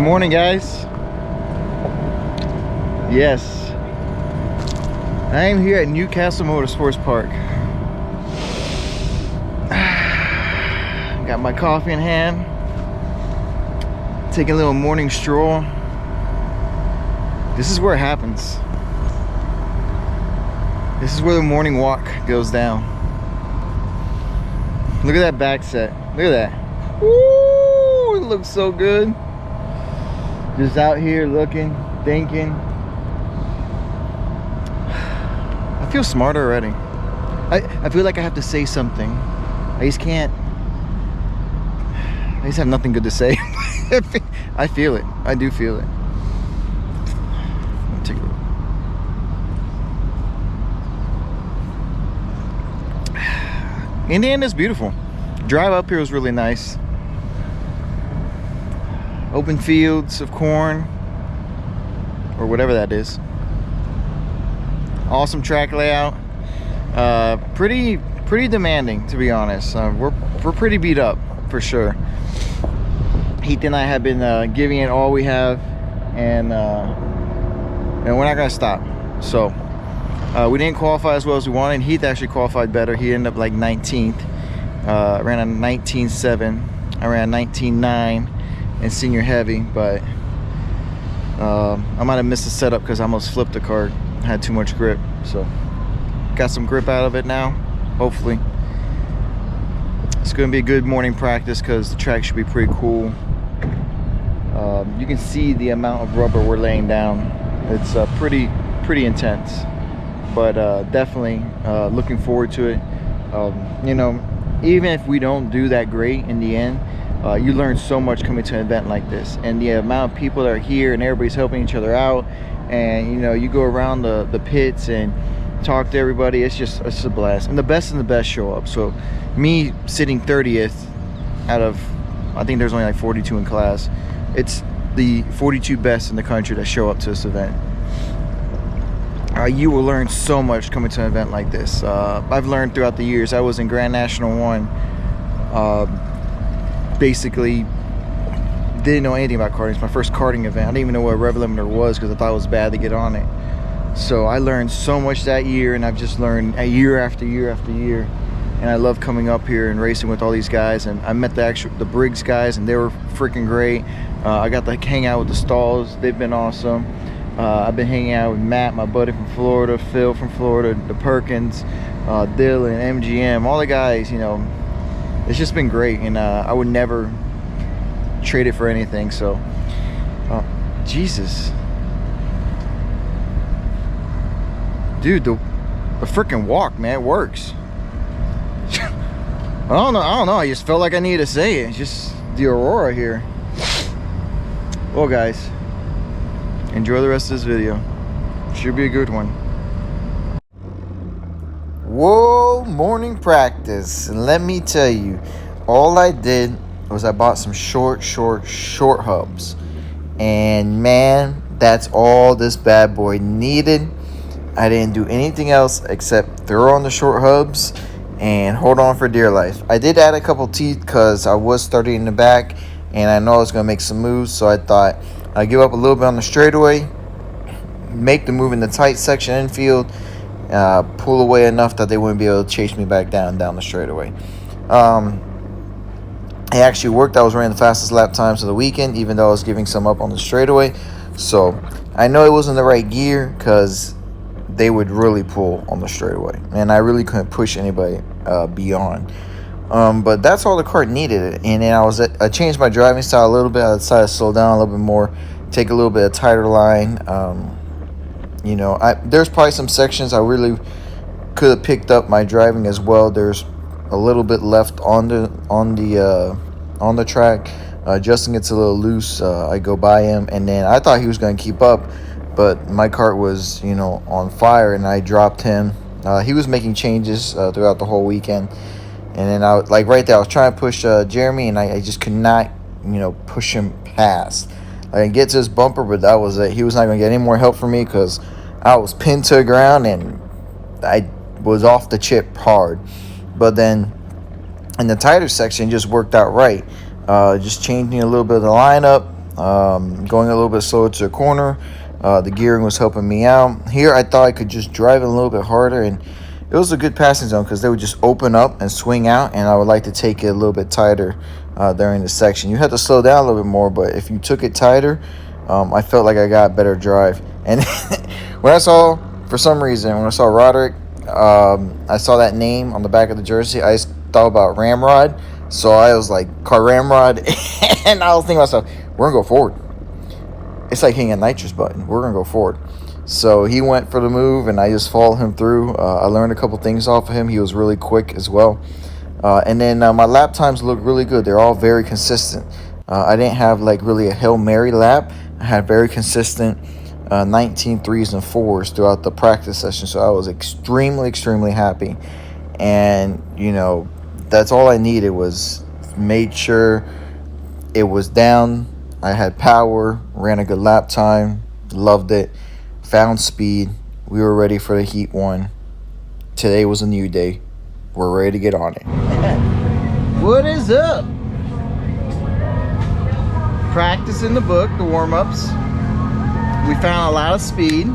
Good morning, guys. Yes, I am here at Newcastle Motorsports Park. Got my coffee in hand, taking a little morning stroll. This is where it happens. This is where the morning walk goes down. Look at that back set. Look at that. Woo! It looks so good. Just out here looking, thinking. I feel smarter already. I feel like I have to say something. I just can't. I just have nothing good to say. I feel it. I do feel it. Take a look. Indiana's beautiful. Drive up here was really nice. Open fields of corn, or whatever that is. Awesome track layout. Pretty demanding, to be honest. We're pretty beat up for sure. Heath and I have been giving it all we have, and we're not gonna stop. So we didn't qualify as well as we wanted. Heath actually qualified better. He ended up like 19th. Ran a 19.7. I ran 19.9 in senior heavy, but I might have missed the setup because I almost flipped the car. I had too much grip, so got some grip out of it now. Hopefully it's going to be a good morning practice because the track should be pretty cool. You can see the amount of rubber we're laying down. It's pretty intense, but definitely looking forward to it. You know, even if we don't do that great in the end, you learn so much coming to an event like this, and the amount of people that are here and everybody's helping each other out, and you know, you go around the pits and talk to everybody. It's a blast, and the best show up. So me sitting 30th out of, I think there's only like 42 in class, it's the 42 best in the country that show up to this event. You will learn so much coming to an event like this. I've learned throughout the years. I was in Grand National 1. Basically didn't know anything about karting. It's my first karting event. I didn't even know what a rev limiter was because I thought it was bad to get on it. So I learned so much that year, and I've just learned year after year after year. And I love coming up here and racing with all these guys. And I met the Briggs guys, and they were freaking great. I got to hang out with the Stalls. They've been awesome. I've been hanging out with Matt, my buddy from Florida, Phil from Florida, the Perkins, Dylan, MGM, all the guys. You know, it's just been great, and I would never trade it for anything. So Jesus, dude, the freaking walk, man, it works. I don't know, I just felt like I needed to say it. It's just the aurora here. Well, guys, enjoy the rest of this video. Should be a good one. Whoa, morning practice. And let me tell you, all I did was I bought some short hubs. And man, that's all this bad boy needed. I didn't do anything else except throw on the short hubs and hold on for dear life. I did add a couple teeth because I was starting in the back, and I know I was going to make some moves, so I thought I'd give up a little bit on the straightaway, make the move in the tight section infield, pull away enough that they wouldn't be able to chase me back down the straightaway. It actually worked. I was running the fastest lap times of the weekend, even though I was giving some up on the straightaway. So I know it wasn't the right gear because they would really pull on the straightaway, and I really couldn't push anybody beyond. But that's all the kart needed. And then I changed my driving style a little bit. I decided to slow down a little bit more, take a little bit of tighter line. You know, there's probably some sections I really could have picked up my driving as well. There's a little bit left on the track. Justin gets a little loose. I go by him, and then I thought he was going to keep up, but my kart was, you know, on fire, and I dropped him. He was making changes throughout the whole weekend, and then right there I was trying to push Jeremy, and I just could not, you know, push him past. I could get to his bumper, but that was it. He was not going to get any more help from me because I was pinned to the ground, and I was off the chip hard. But then in the tighter section, just worked out right. Just changing a little bit of the lineup, going a little bit slower to the corner. The gearing was helping me out. Here, I thought I could just drive it a little bit harder, and it was a good passing zone because they would just open up and swing out, and I would like to take it a little bit tighter during the section. You had to slow down a little bit more, but if you took it tighter, I felt like I got better drive. And when I saw, for some reason, when I saw Roderick, I saw that name on the back of the jersey, I thought about Ramrod. So I was like, Car Ramrod, and I was thinking to myself, we're going to go forward. It's like hitting a nitrous button. We're going to go forward. So he went for the move, and I just followed him through. I learned a couple things off of him. He was really quick as well. And then my lap times look really good. They're all very consistent. I didn't have like really a Hail Mary lap. I had very consistent 19 threes and fours throughout the practice session. So I was extremely happy. And, you know, that's all I needed was made sure it was down. I had power, ran a good lap time, loved it, found speed. We were ready for the Heat 1. Today was a new day. We're ready to get on it. What is up? Practice in the book, the warm-ups. We found a lot of speed.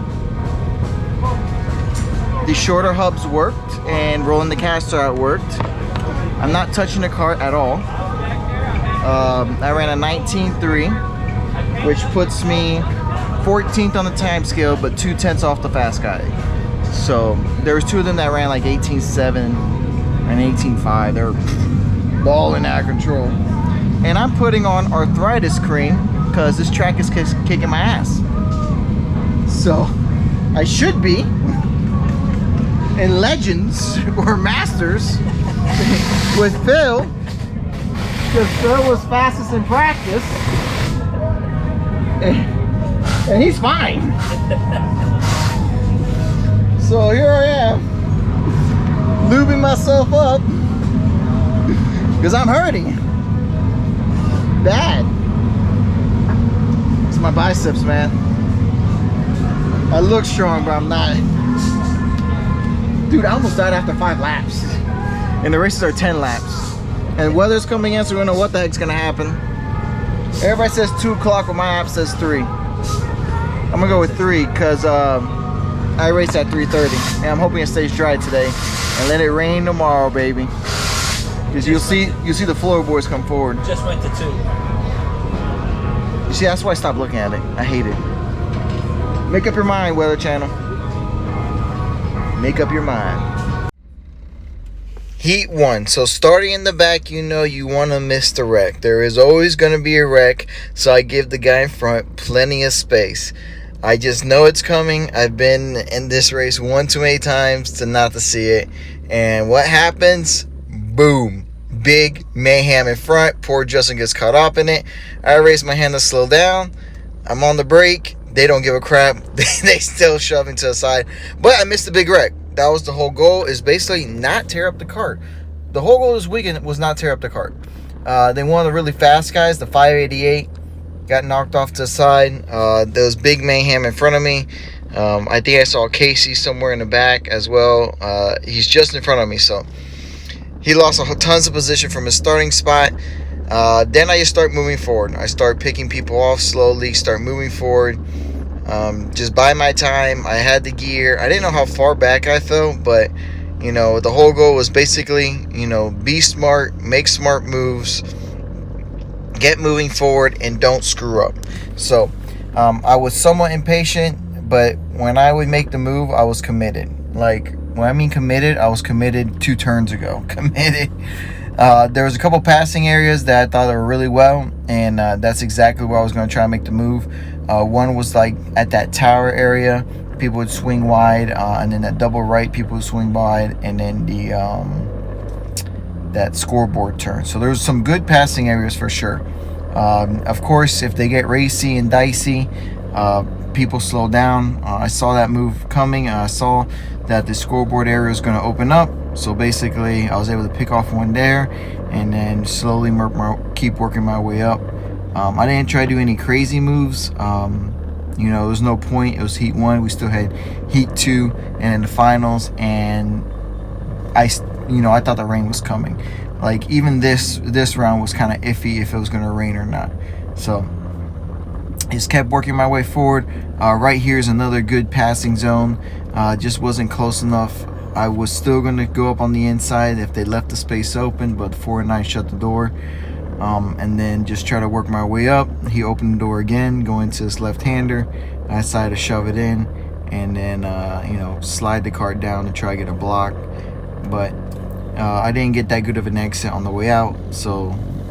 The shorter hubs worked, and rolling the caster out worked. I'm not touching the cart at all. I ran a 19.3, which puts me 14th on the time scale, but 2/10 off the fast guy. So there was two of them that ran like 18.7 and 18.5. They're balling out of control. And I'm putting on arthritis cream because this track is kicking my ass. So I should be in Legends or Masters with Phil, because Phil was fastest in practice, and he's fine. So here I am, lubing myself up, because I'm hurting bad. It's my biceps, man. I look strong, but I'm not. Dude, I almost died after 5 laps. And the races are 10 laps. And weather's coming in, so we don't know what the heck's gonna happen. Everybody says 2 o'clock, but my app says 3. I'm gonna go with 3, because I race at 3:30. And I'm hoping it stays dry today. And let it rain tomorrow, baby. Because you'll see the floorboards come forward. Just went to 2. You see, that's why I stopped looking at it. I hate it. Make up your mind, Weather Channel. Make up your mind. Heat 1. So starting in the back, you know you want to miss the wreck. There is always going to be a wreck, so I give the guy in front plenty of space. I just know it's coming. I've been in this race one too many times to not to see it. And what happens? Boom. Big mayhem in front. Poor Justin gets caught up in it. I raise my hand to slow down. I'm on the brake. They don't give a crap. They still shove into the side. But I missed the big wreck. That was the whole goal, is basically not tear up the cart. The whole goal this weekend was not tear up the cart. Then one of the really fast guys, the 588, got knocked off to the side. There was big mayhem in front of me. I think I saw Casey somewhere in the back as well. He's just in front of me, so he lost tons of position from his starting spot. Then I just start moving forward. I start picking people off slowly, start moving forward. Just by my time, I had the gear. I didn't know how far back I fell, but, you know, the whole goal was basically, you know, be smart, make smart moves, get moving forward, and don't screw up. So, I was somewhat impatient, but when I would make the move, I was committed. Like, when I mean committed, I was committed 2 turns ago. Committed. There was a couple passing areas that I thought were really well, and that's exactly where I was going to try and make the move. One was like at that tower area, people would swing wide, and then that double right, people would swing wide, and then the that scoreboard turn. So there's some good passing areas for sure. Of course, if they get racy and dicey, people slow down. I saw that move coming. I saw that the scoreboard area is going to open up. So basically, I was able to pick off one there, and then slowly keep working my way up. I didn't try to do any crazy moves. You know, there was no point. It was Heat 1. We still had Heat 2 and then the finals. And I thought the rain was coming. Like, even this round was kind of iffy if it was going to rain or not. So Just kept working my way forward. Right here is another good passing zone. Just wasn't close enough. I was still going to go up on the inside if they left the space open, but 4 and 9 shut the door. And then just try to work my way up. He opened the door again, going to his left-hander. I decided to shove it in, and then you know, slide the cart down to try to get a block. But I didn't get that good of an exit on the way out, so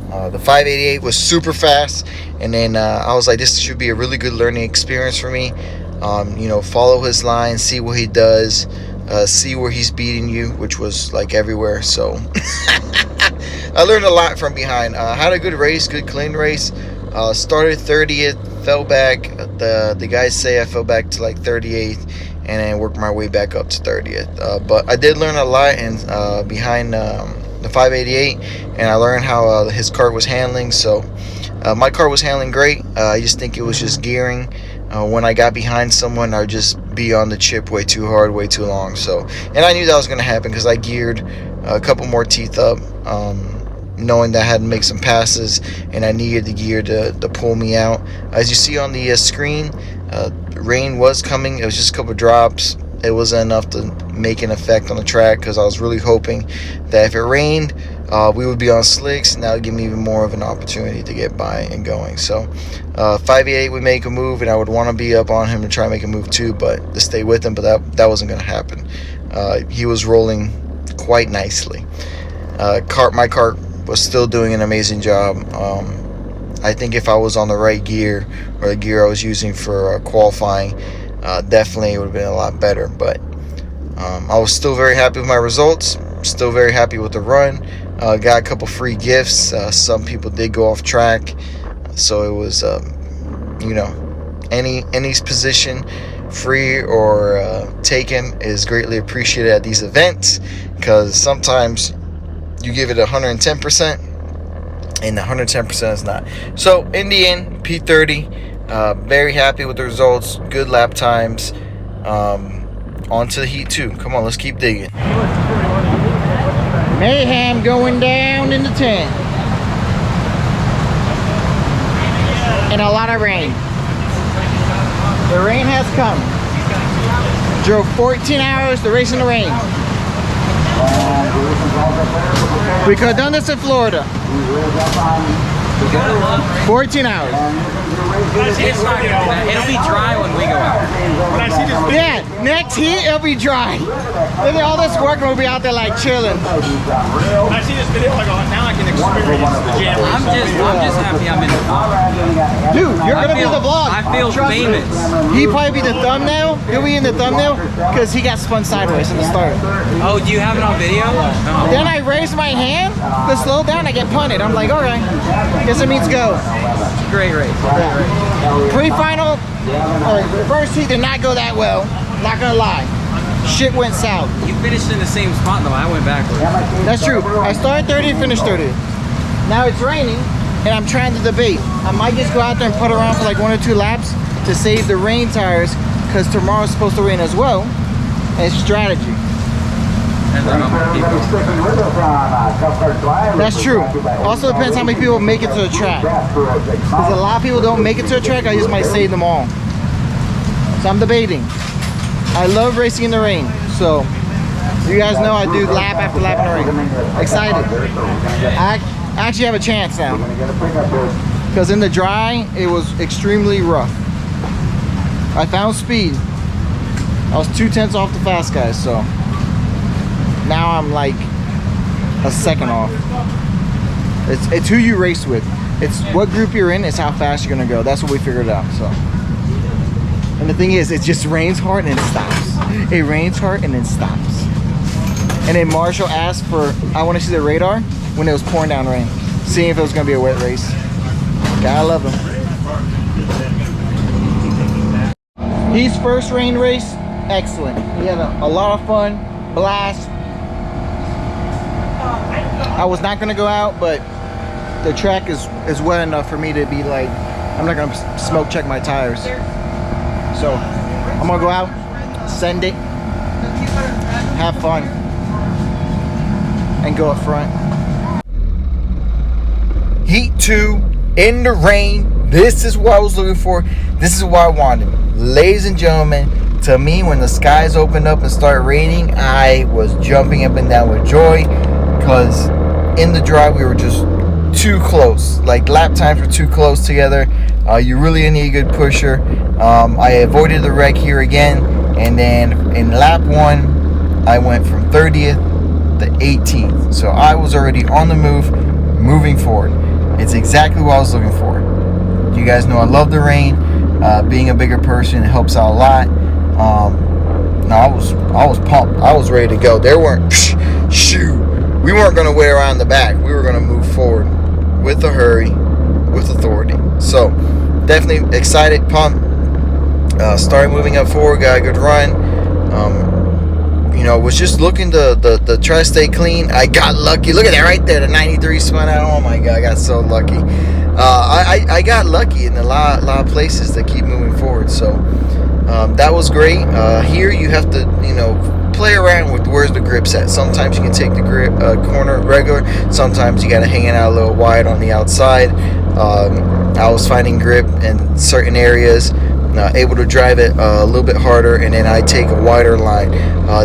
the 588 was super fast. And then I was like, this should be a really good learning experience for me. You know, follow his line, see what he does, see where he's beating you, which was like everywhere. So I learned a lot from behind. Had a good race, good clean race. Started 30th, fell back. The guys say I fell back to like 38th, and then worked my way back up to 30th. But I did learn a lot behind the 588, and I learned how his cart was handling. So my car was handling great. I just think it was just gearing. When I got behind someone, I would just be on the chip way too hard, way too long. So, and I knew that was going to happen because I geared a couple more teeth up, knowing that I had to make some passes, and I needed the gear to pull me out. As you see on the screen, rain was coming. It was just a couple drops. It wasn't enough to make an effect on the track because I was really hoping that if it rained, we would be on slicks, and that would give me even more of an opportunity to get by and going. So 588 would make a move, and I would want to be up on him and try to make a move too, but to stay with him, but that wasn't going to happen. He was rolling quite nicely. My cart was still doing an amazing job. I think if I was on the right gear, or the gear I was using for qualifying, definitely it would have been a lot better. But I was still very happy with my results, still very happy with the run. Got a couple free gifts. Some people did go off track, so it was you know, any position free or taken is greatly appreciated at these events, because sometimes you give it 110% and 110% is not. So in the end, P30, very happy with the results, good lap times. On to the Heat 2. Come on, let's keep digging. Mayhem going down in the 10. And a lot of rain. The rain has come. Drove 14 hours to race in the rain. We could have done this in Florida. 14 hours. It's not gonna be that. It'll be dry when we go out. Yeah, next heat it'll be dry. Look at all this work and we'll be out there like chilling. I see this video, like, now I can experience the jam. I'm just happy I'm in the vlog. Dude, you're gonna be in the vlog. I feel famous. He probably be the thumbnail. He'll be in the thumbnail because he got spun sideways in the start. Oh, do you have it on video? No. Then I raise my hand to slow down. I get punted. I'm like, okay, guess it means go. Great race. Pre-final, first heat did not go that well. Not gonna lie, shit went south. You finished in the same spot though. I went backwards. That's true. I started 30th, finished 30th. Now it's raining, and I'm trying to debate. I might just go out there and put around for like 1 or 2 laps to save the rain tires, because tomorrow's supposed to rain as well. And it's strategy. That's true. Also depends how many people make it to the track. Because a lot of people don't make it to the track, I just might save them all. So I'm debating. I love racing in the rain. So you guys know I do lap after lap in the rain. Excited. I actually have a chance now. Because in the dry, it was extremely rough. I found speed. I was 2/10 off the fast guys, so now I'm like a second off. It's who you race with. It's what group you're in, it's how fast you're gonna go. That's what we figured out. So, and the thing is, it just rains hard and it stops. It rains hard and then stops. And then Marshall asked for, I want to see the radar when it was pouring down rain, seeing if it was gonna be a wet race. Gotta love him. His first rain race, excellent. He had a lot of fun, blast. I was not gonna go out, but the track is wet enough for me to be like, I'm not gonna smoke check my tires. So I'm gonna go out, send it, have fun, and go up front. Heat 2 in the rain. This is what I was looking for. This is what I wanted. Ladies and gentlemen, to me, when the skies opened up and started raining, I was jumping up and down with joy, because in the drive we were just too close. Like, lap times were too close together. You really need a good pusher. I avoided the wreck here again, and then in lap 1 I went from 30th to 18th. So I was already on the move, moving forward. It's exactly what I was looking for. You guys know I love the rain. Being a bigger person, it helps out a lot. No, I was pumped. I was ready to go. There weren't shoot. We weren't going to wait around the back. We were going to move forward with a hurry, with authority. So definitely excited, pumped. Started moving up forward, got a good run. Was just looking to try to stay clean. I got lucky. Look at that right there, the 93 spun out. Oh my God, I got so lucky. I got lucky in a lot of places to keep moving forward. So that was great. Here you have to, play around with where's the grip's at. Sometimes you can take the grip corner regular. Sometimes you got to hang it out a little wide on the outside. I was finding grip in certain areas. Able to drive it a little bit harder, and then I take a wider line.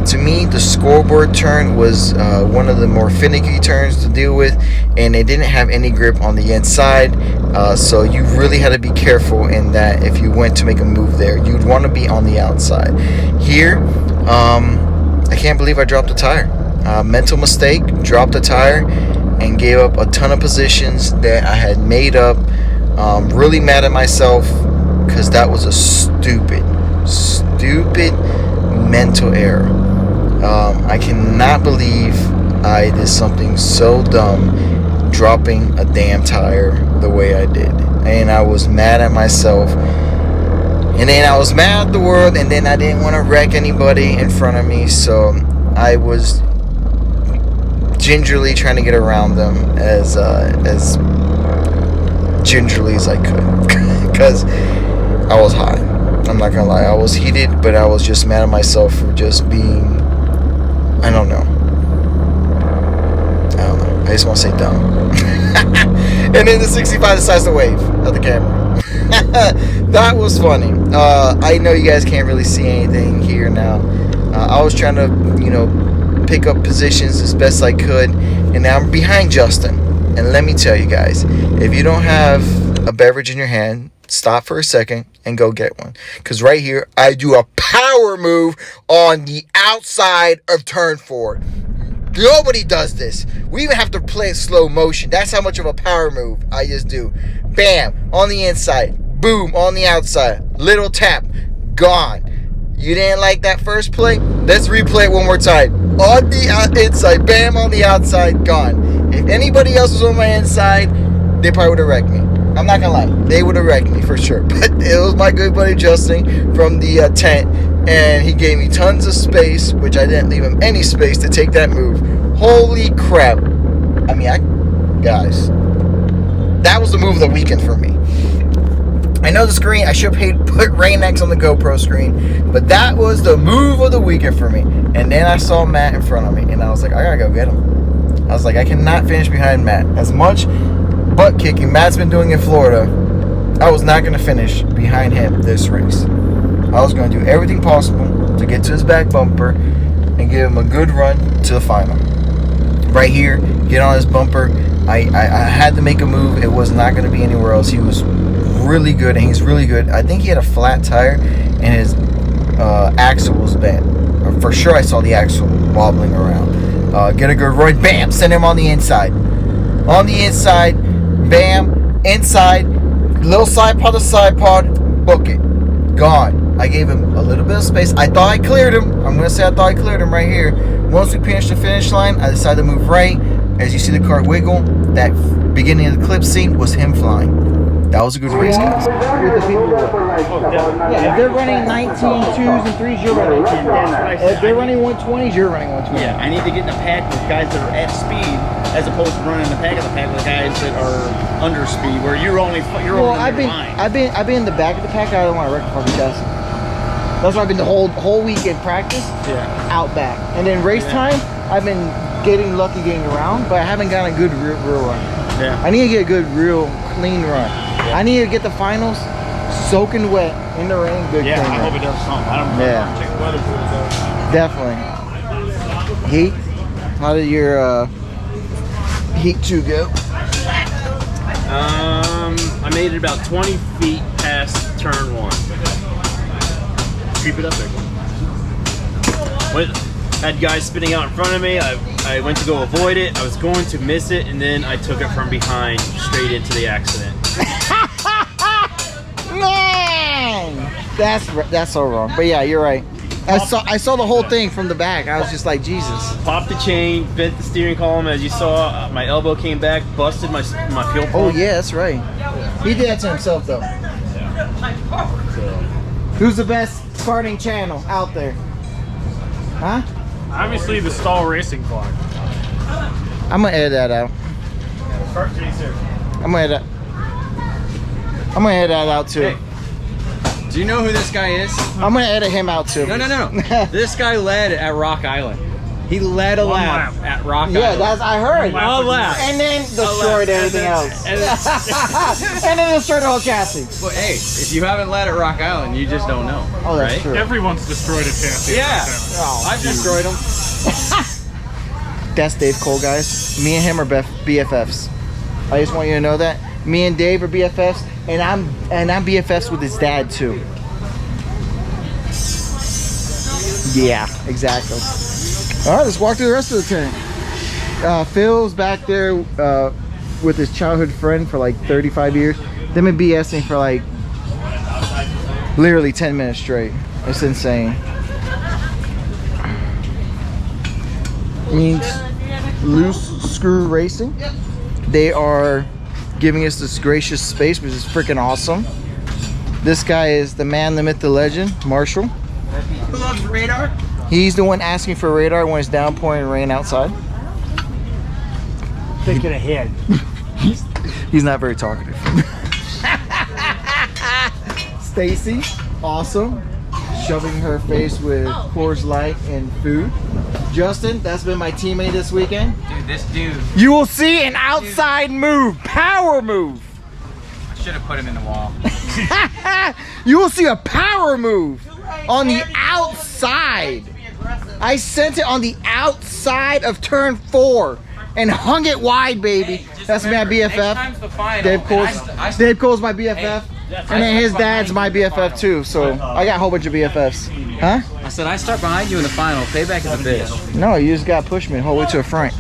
To me, the scoreboard turn was one of the more finicky turns to deal with, and it didn't have any grip on the inside, so you really had to be careful in that. If you went to make a move there, you'd want to be on the outside. Here, I can't believe I dropped a tire. Mental mistake, dropped a tire, and gave up a ton of positions that I had made up. Really mad at myself, because that was a stupid mental error. I cannot believe I did something so dumb, dropping a damn tire the way I did. And I was mad at myself. And then I was mad at the world, and then I didn't want to wreck anybody in front of me, so I was gingerly trying to get around them as gingerly as I could, because I was hot. I'm not gonna lie, I was heated, but I was just mad at myself for just being, I don't know, I just want to say dumb. And then the 65 decides to wave at the camera. That was funny. I know you guys can't really see anything here now. I was trying to, pick up positions as best I could, and now I'm behind Justin. And let me tell you guys, if you don't have a beverage in your hand, stop for a second and go get one. Because right here, I do a power move on the outside of turn 4. Nobody does this. We even have to play it slow motion. That's how much of a power move I just do. Bam, on the inside. Boom, on the outside. Little tap, gone. You didn't like that first play? Let's replay it one more time. On the inside, bam, on the outside, gone. If anybody else was on my inside, they probably would have wrecked me. I'm not gonna lie, they would have wrecked me for sure. But it was my good buddy Justin from the tent, and he gave me tons of space, which I didn't leave him any space to take that move. Holy crap. I mean, guys, that was the move of the weekend for me. I know the screen, I should have put Rain X on the GoPro screen, but that was the move of the weekend for me. And then I saw Matt in front of me, and I was like, I gotta go get him. I was like, I cannot finish behind Matt. As much butt kicking Matt's been doing in Florida, I was not going to finish behind him this race. I was going to do everything possible to get to his back bumper and give him a good run to the final. Right here, get on his bumper. I had to make a move. It was not going to be anywhere else. He was really good, and he's really good. I think he had a flat tire, and his axle was bent. For sure, I saw the axle wobbling around. Get a good run. Bam! Send him on the inside. On the inside. Bam, inside, little side pod, book it, gone. I gave him a little bit of space. I thought I cleared him. I'm going to say I thought I cleared him right here. Once we finished the finish line, I decided to move right. As you see the car wiggle, that beginning of the clip scene was him flying. That was a good race, guys. With the people. Yeah, if they're running 19 2s and 3s, you're running 10. If they're running 120s, you're running 120. Yeah, I need to get in a pack with guys that are at speed, as opposed to running in the pack of the pack with guys that are under speed, where you're only well, I've been in the back of the pack. I don't want to wreck the fucking chassis. That's why I've been the whole week in practice. Yeah. Out back, and then race time, I've been getting lucky getting around, but I haven't gotten a good real run. Yeah. I need to get a good real clean run. I need to get the finals soaking wet in the rain. Good Yeah, camera. I hope it does something. I don't know. Yeah. Check the weather for it though. Definitely. Heat. How did your Heat 2 go? I made it about 20 feet past turn 1. Creep it up there. Had guys spinning out in front of me. I went to go avoid it. I was going to miss it, and then I took it from behind straight into the accident. Man, that's so wrong. But yeah, you're right. I saw the whole thing from the back. I was just like, Jesus. Popped the chain, bent the steering column. As you saw, my elbow came back, busted my fuel pump. Oh yeah, that's right. He did that to himself though. Who's the best karting channel out there? Huh? Obviously, the stall racing vlog. I'm gonna edit that out. Kart chaser. I'm gonna edit that out too. Hey, do you know who this guy is? I'm gonna edit him out too. No. This guy led at Rock Island. He led a lap at Rock Yeah, Island. that's I heard. A lap. And then destroyed everything else. And And then destroyed the whole chassis. Well, hey, if you haven't led at Rock Island, you just don't know. Oh, that's right? true. Everyone's destroyed a chassis. Yeah. Oh, I've destroyed him. That's Dave Cole, guys. Me and him are BFFs. I just want you to know that. Me and Dave are BFFs, and I'm BFFs with his dad too. Yeah, exactly. All right, let's walk through the rest of the tank. Phil's back there with his childhood friend for like 35 years. They've been BSing for like literally 10 minutes straight. It's insane. Means Loose Screw Racing. They are giving us this gracious space, which is freaking awesome. This guy is the man, the myth, the legend, Marshall. Who loves radar? He's the one asking for radar when it's downpouring rain outside. Thinking ahead. He's not very talkative. Stacy, awesome. Shoving her face with Coors Light and food. Justin, that's been my teammate this weekend. Dude, this dude. You will see an outside move, power move. I should have put him in the wall. You will see a power move on the outside. I sent it on the outside of turn 4 and hung it wide, baby. Hey, just That's remember, my next BFF. time's the final, Dave and Cole's, Dave Cole's my BFF. And then his dad's my BFF too. So I got a whole bunch of BFFs. Huh? I said I start behind you in the final. Payback is a bitch. No, you just gotta push me the whole way to the front.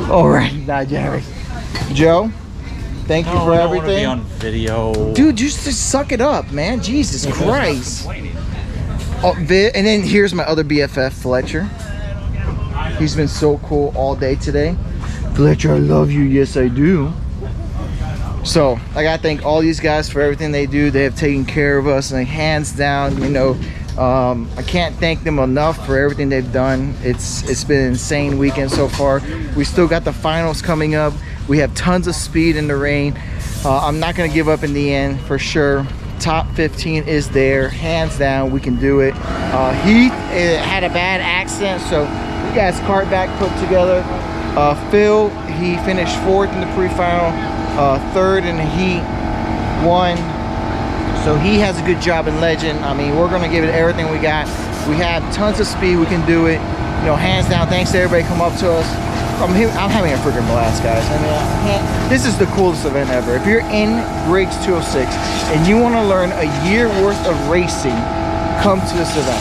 All right, now Jerry. Joe, thank you for everything. on video. Dude, just suck it up, man. Jesus Christ. Oh, and then here's my other BFF, Fletcher. He's been so cool all day today. Fletcher, I love you. Yes, I do. So I gotta thank all these guys for everything they do. They have taken care of us, and hands down, you know, I can't thank them enough for everything they've done. It's been an insane weekend so far. We still got the finals coming up. We have tons of speed in the rain. I'm not gonna give up in the end for sure. Top 15 is there, hands down. We can do it. Heath had a bad accident, so we got his cart back put together. Phil, he finished 4th in the pre-final, 3rd in the heat, 1. So he has a good job in Legend. I mean, we're gonna give it everything we got. We have tons of speed, we can do it. You know, hands down, thanks to everybody come up to us. I'm having a freaking blast, guys. I mean, this is the coolest event ever. If you're in Briggs 206 and you wanna learn a year worth of racing, come to this event.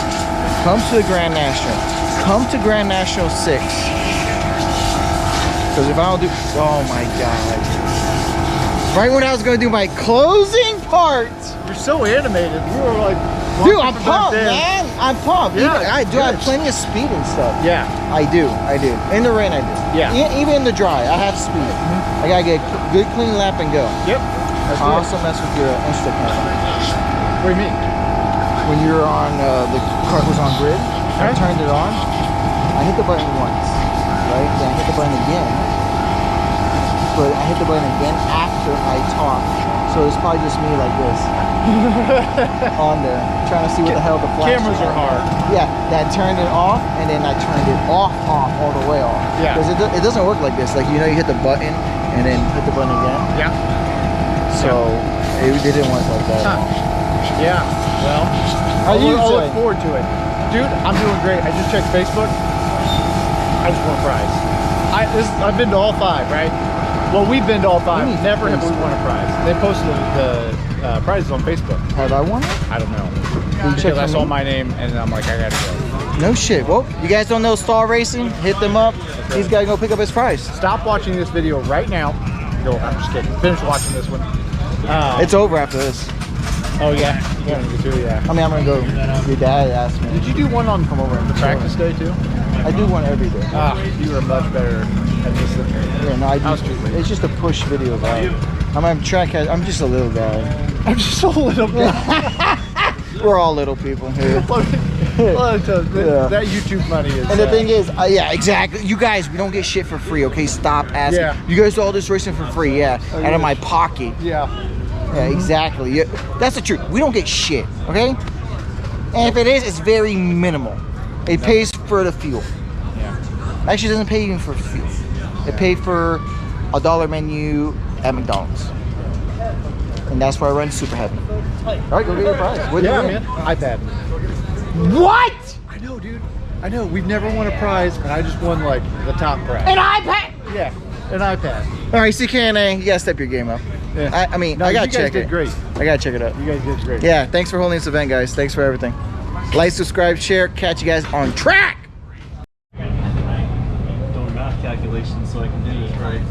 Come to the Grand National. Come to Grand National 6. Because if I don't do, oh my God. Right when I was gonna do my closing part. You're so animated. You were like, Dude, I'm pumped, man. I'm pumped. Yeah, I have plenty of speed and stuff. yeah. I do. In the rain, I do. Yeah. Even in the dry, I have speed. I gotta get a good clean lap and go. Yep. That's I also mess with your Instagram. What do you mean? When you're on, the cart was on grid, I turned it on. I hit the button once, right? Then I hit the button again. but I hit the button again after I talked. So it's probably just me like this on there, trying to see what the hell the flash. Cameras are hard. Yeah, that turned it off, and then I turned it off all the way off. Yeah. Because it doesn't work like this. Like, you know, you hit the button and then hit the button again. Yeah. So it didn't work like that. Huh. Yeah. Well, How you I'll look doing? forward to it. Dude, I'm doing great. I just checked Facebook. I just won a prize. I've been to all 5, right? Well, we've been to all 5. We need Never have we Facebook. won a prize. They posted the prizes on Facebook. Have I won it? I don't know. You check Because I for saw me? my name and I'm like, I gotta go. No shit. Well, you guys don't know Star Racing? Hit them up. He's got to go pick up his prize. Stop watching this video right now. Go. I'm just kidding. Finish watching this one. It's over after this. Oh yeah. Yeah. I mean, I'm gonna go. Your dad asked me. Did you do one on come over and the practice day too? I do one every day. Ah, you are much better at this than me. Yeah, no, I was do. too late. It's just to push videos out. I'm track. I'm just a little guy. I'm just a little bit. We're all little people here. That YouTube money is. And the thing is, yeah, exactly. You guys, we don't get shit for free, okay? Stop asking. Yeah. You guys do all this racing for free, yeah. Out of my pocket. Yeah. Yeah, exactly. Yeah, that's the truth. We don't get shit, okay? And if it is, it's very minimal. It pays for the fuel. Yeah. Actually, it doesn't pay even for fuel. It paid for a $1 menu at McDonald's. And that's why I run super heavy. All right, go get your prize. What'd you Yeah, win? man. iPad. What? I know, dude. I know. We've never won a prize, and I just won like the top prize. An iPad? Yeah, an iPad. All right, CKNA, you gotta step your game up. Yeah. I mean, No, I gotta you guys check did it. great. I gotta check it out. You guys did great. Yeah, thanks for holding this event, guys. Thanks for everything. Like, subscribe, share. Catch you guys on track. Doing math calculations so I can do this right.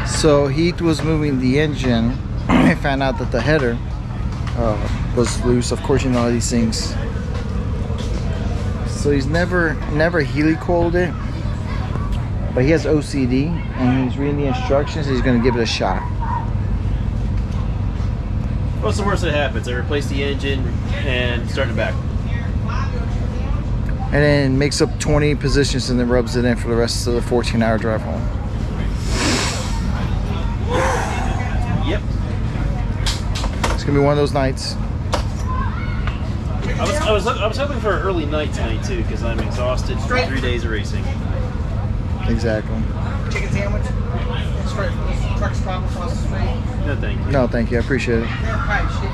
So Heath was moving the engine. I found out that the header was loose. Of course, you know all these things. So he's never helicoiled it, but he has OCD and he's reading the instructions. He's going to give it a shot. What's the worst that happens? I replace the engine and start it back. And then makes up 20 positions and then rubs it in for the rest of the 14-hour drive home. Yep. It's gonna be one of those nights. I was hoping for an early night tonight too because I'm exhausted from 3 days of racing. Exactly. Chicken sandwich. Straight from the truck stop across the street. No, thank you. No, thank you. I appreciate it. Right, shit.